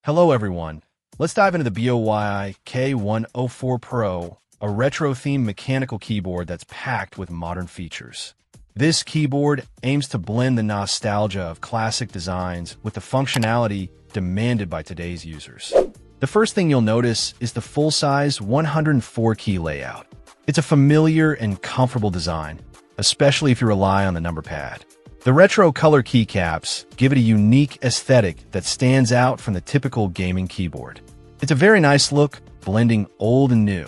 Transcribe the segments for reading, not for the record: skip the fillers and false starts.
Hello everyone, let's dive into the BOYI K104Pro, a retro-themed mechanical keyboard that's packed with modern features. This keyboard aims to blend the nostalgia of classic designs with the functionality demanded by today's users. The first thing you'll notice is the full-size 104-key layout. It's a familiar and comfortable design, especially if you rely on the number pad. The retro color keycaps give it a unique aesthetic that stands out from the typical gaming keyboard. It's a very nice look, blending old and new.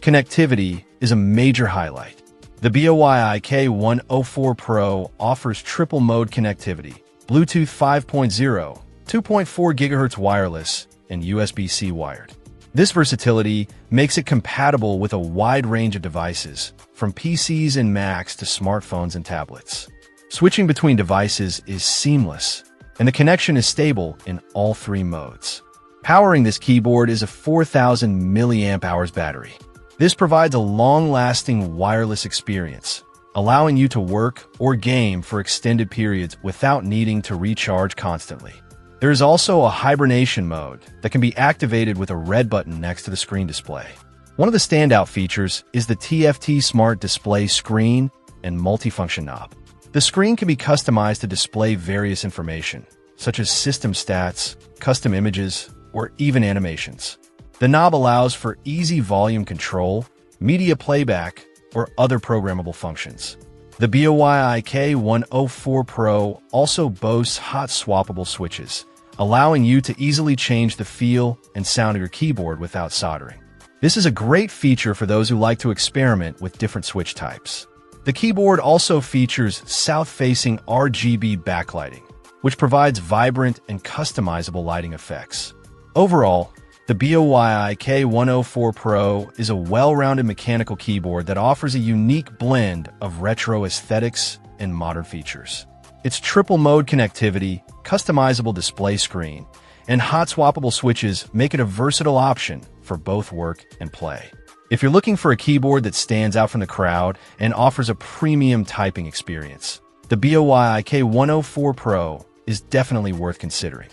Connectivity is a major highlight. The BOYI K104Pro offers triple mode connectivity, Bluetooth 5.0, 2.4 GHz wireless, and USB-C wired. This versatility makes it compatible with a wide range of devices, from PCs and Macs to smartphones and tablets. Switching between devices is seamless, and the connection is stable in all three modes. Powering this keyboard is a 4,000 mAh battery. This provides a long-lasting wireless experience, allowing you to work or game for extended periods without needing to recharge constantly. There is also a hibernation mode that can be activated with a red button next to the screen display. One of the standout features is the TFT Smart Display screen and multifunction knob. The screen can be customized to display various information, such as system stats, custom images, or even animations. The knob allows for easy volume control, media playback, or other programmable functions. The BOYI K104Pro also boasts hot swappable switches, allowing you to easily change the feel and sound of your keyboard without soldering. This is a great feature for those who like to experiment with different switch types. The keyboard also features south-facing RGB backlighting, which provides vibrant and customizable lighting effects. Overall, the BOYI K104Pro is a well-rounded mechanical keyboard that offers a unique blend of retro aesthetics and modern features. Its triple-mode connectivity, customizable display screen, and hot swappable switches make it a versatile option for both work and play. If you're looking for a keyboard that stands out from the crowd and offers a premium typing experience, the BOYI K104Pro is definitely worth considering.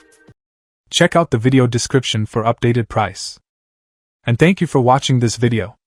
Check out the video description for updated price. And thank you for watching this video.